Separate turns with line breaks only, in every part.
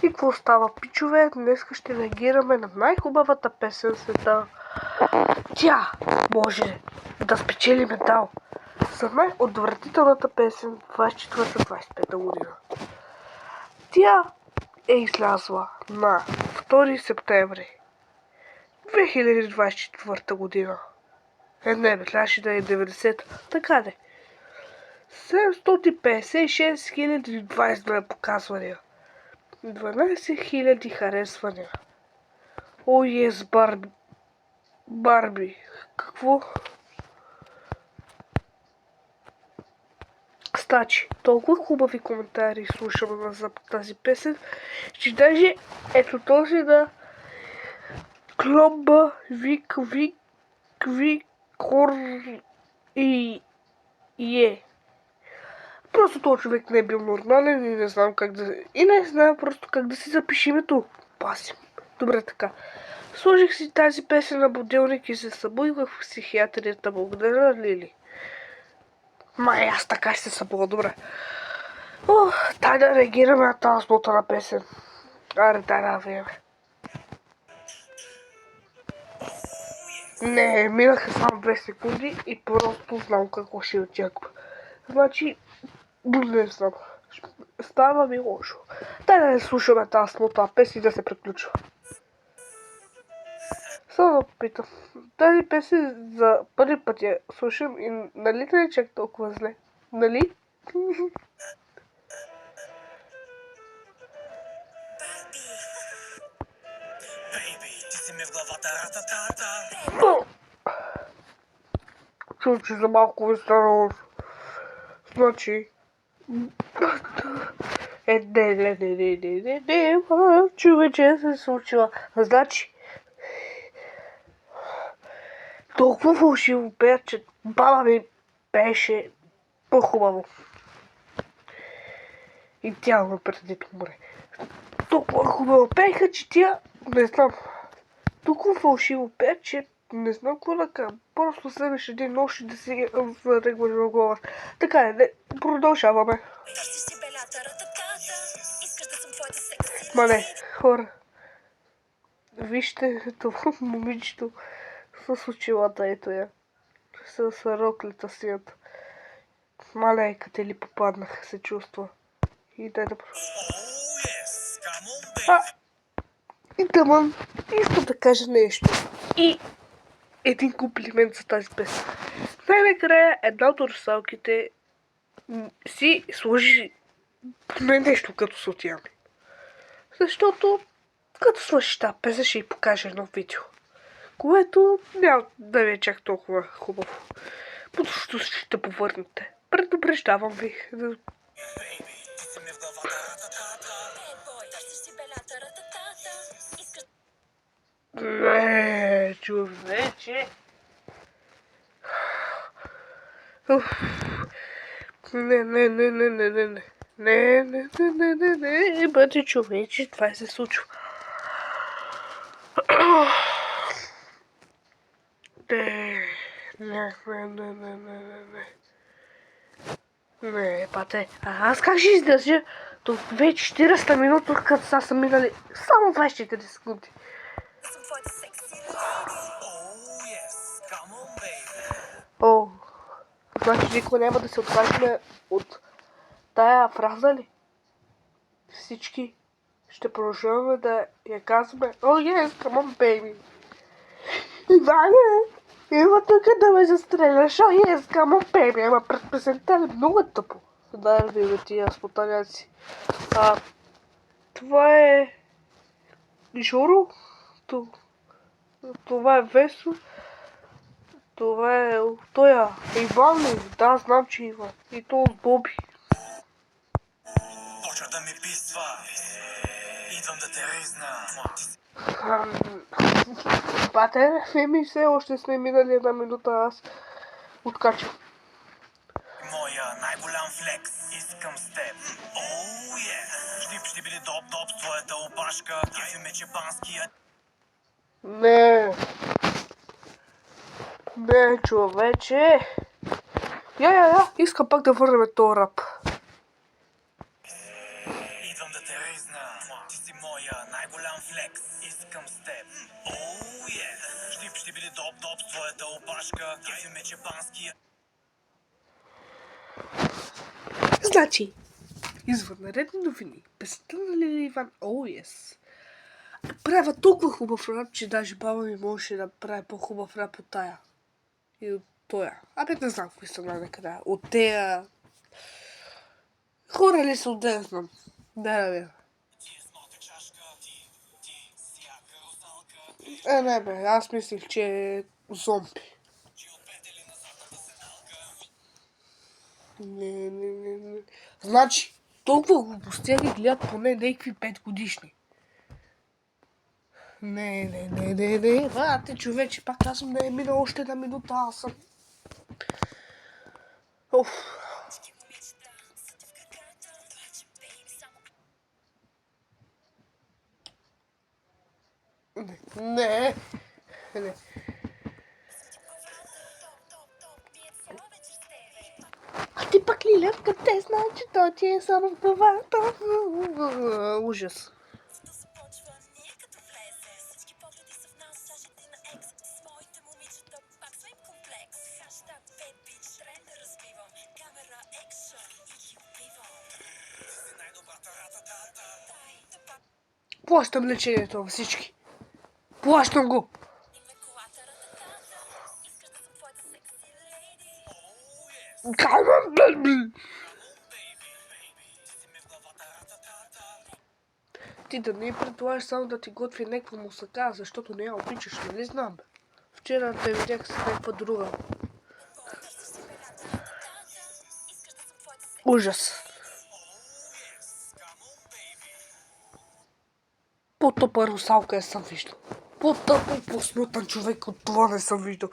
И какво става, пичове? Днес ще реагираме на най-хубавата песен в света. Тя може да спечели медал за най-отвратителната песен 24-25 година. Тя е излязла на 2 септември 2024 година. Не, трябваше да е 90. Така де. 756 022 показвания. 12 000 харесвания. О, ес, Барби. Барби. Какво? Стачи. Толкова хубави коментари слушаме за тази песен, че даже ето този на Кломба Викор и е. Просто този човек не е бил нормален и не знам как да... И не знам просто как да си запиши името. Пасим. Добре така. Сложих си тази песен на будилник и се събудих в психиатрията. Благодаря, Лили. Май, аз така ще се събуда, добре. Дай да реагираме на тази смотана песен. Аре, дай да видим. Не, минаха само 2 секунди и просто знам какво ще очаква. Значи, не знам. Става ми лошо. Дай да не слушаме тази смотана песен и да се приключва. Само да попитам. Тази песен за първи път я слушам и нали не е чак толкова зле? Нали? Чу, че за малко ви стана лошо. Значи... Не, човече се случила. Значи... Толкова фалшиво пеят, че баба ми пееше по-хубаво. И тя ме преди море. Толкова хубаво пееха, че тя... Не знам. Толкова фалшиво пеят, че не знам какво да кажа. Просто следваш един нощ и да си зарегваш в глава. Така е, продължаваме. Ма не, хора. Вижте това момичето с очилата, ето я. С роклята сията. Малейката ли попаднах, се чувства. И дай да... И тъмън, искам да кажа нещо. И един комплимент за тази песен. Най-накрая една от русалките си сложи поне нещо като сутияни. Защото като свърши тази песен ще й покажа едно видео. Което няма да ви е чак толкова хубаво. Защото ще повърнете. Предупреждавам ви. Не, човече. Не, бъде човече, това се случва. Не, пате, аз как ще издържа до 40 минути, като сега са минали само 24 секунди. Значи никога няма да се откажем от тая фраза ли? Всички ще продължаваме да я казваме. Yes, come on, baby. Иване, има тук да ме застреляш. Yes, come on, baby. Ама пред песента е много тъпо. Да, ви тия спотаняци. Това е... Жоро? Това е Весо. Това е... Тоя. Иван ли? Да, знам, че Иван. И то с Боби.
Почва да ми писва. Идвам да те ризна.
Бате, ми все още сме минали 1 минута, аз откачам.
Моя най-голям флекс, искам с теб. Ще били доп, с твоята опашка. Кефи ме чепанския.
Не, човече. Я, искам пак да върнем този рап.
Идвам да характеризна. Ти си моя най-голям флекс. Искам с теб. Оу, yes. Ще биде доп-доп с твоята опашка. Кефи ме чепанския.
Значи, извънредни новини. Песента на Лили Иван, yes. Правя толкова хубав рап, че даже баба ми можеше да прави по-хубав рап от тая. И от тоя. Не знам кои са най-накрая. От тея... Хора ли са, не знам. Да. Не бе, аз мислих, че е зомби. Не. Значи, толкова глупости ги гледат поне някакви 5 годишни. Не. Вате, човече, пак казвам, не е мина още една минута, аз съм. Оф. Не. А ти пък Лиля, къде знае, че той ти е само в главата? Ужас. Плащам лечението на всички. Плащам го. Ти да не предполагаш само да ти готви някаква мусака, защото не я обичаш, нали знам бе. Вчера те видях с някаква друга. Ужас. По-тъпа русалка не съм виждал. По-тъпо по-смутен човек от това не съм виждал.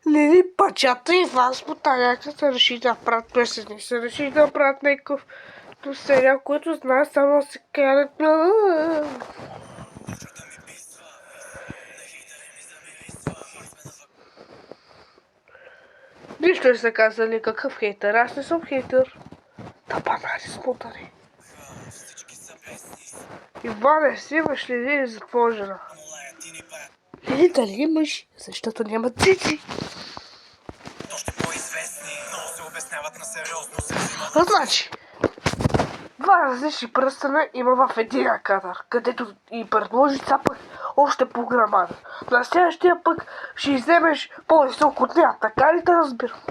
Лили бачата и Иван Спотаняка се реши да правят песени, се реши да правят някакъв сериал, който знае само да се карат на... Нищо не са казали какъв хейтър, аз не съм хейтър. Тапанари смотани. Иване, си имаш ли Лили за твоя жена? Лили дали имаш, защото няма цици.
Още по-известни, но се обясняват на сериозно се взимат.
Значи, два различни пръстена има в един кадър, където и предложи цапък още по-грамар. На следващия пък ще вземеш по-висок от нея, така ли да разбирам?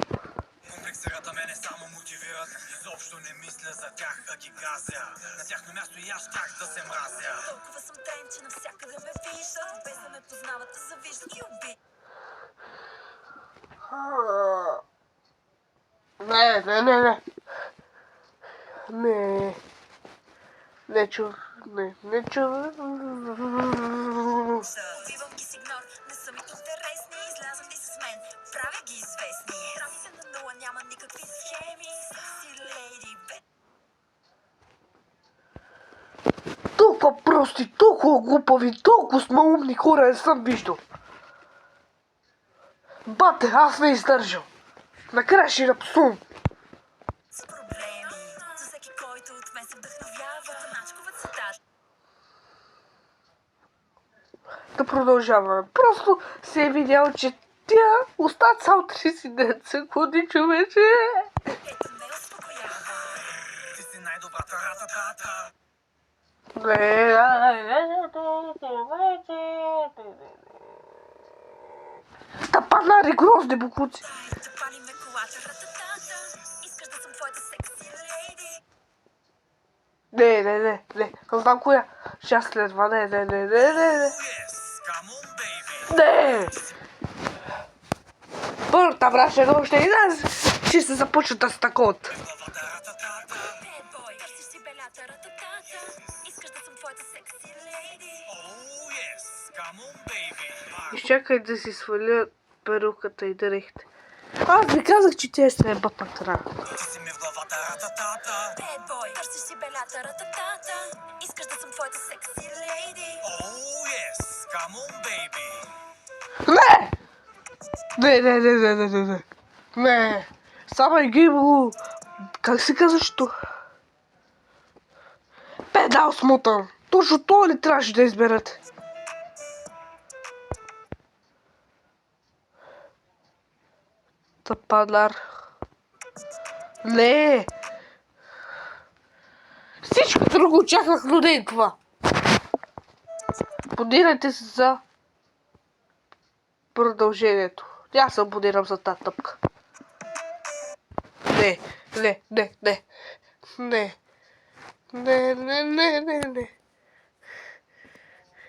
Комплексирата мене само мотивират. Изобщо не мисля за тях, а ги газя. На тяхно място и аз щях да се мразя.
Толкова съм трен, че навсякъде ме виждат. Без да ме познават, да завиждат и убит.
Не чу.
Убивам ги с игнор, не са ми интересни. Излязам ли с мен, правя ги известни. Трафика на нула, няма никакви схеми. Секси лейди, бе.
Толкова прости, толкова глупави, толкова смалумни хора не съм виждал. Бате, аз не издържам. Накрая ще напсувам.
Са проблеми, за всеки, който от мен се вдъхновява. Начкова цитат.
Да продължаваме. Просто се е видял, че тя остат само 39 секунди, човече.
Ето ме успокоява.
Ти си най-добрата рататата.
Тапанари, грозни букуци.
Да палим ме колата, рататата. Искаш да съм твоята секси лейди.
Не знам коя. Ще следва, не.
Yes, come on, baby.
Не! Първата враща още и нас ще се започва да стакот.
Главата рататата.
Bad boy, търсиш си белята, рататата. Искаш да съм твоята секси лейди.
Oh, yes, come on, baby.
Изчакай да си сваля перуката и дрехите. Аз ви казах, че тя ще е бъд накрая.
Ти си ми в главата рататата.
Bad boy, търсиш си белята, рататата. Искаш да съм твоята секси лейди.
Oh, yes, come on, baby.
Не! Само и ги го... Как се казваш то? Педал смутан. Точно това ли трябваше да изберат? Тападар. Не! Всичко друго очаквах, но не е това. Абонирайте се за продължението. Аз се абонирам за тази тъпка. Не, не, не, не. Не. Не, не, не, не, не.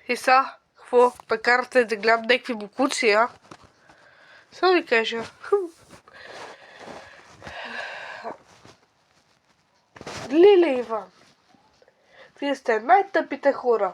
И сега, какво? Да карате да гледам някакви букуци, а? Само ви кажа. Лиле Иван. Вие сте най-тъпите хора.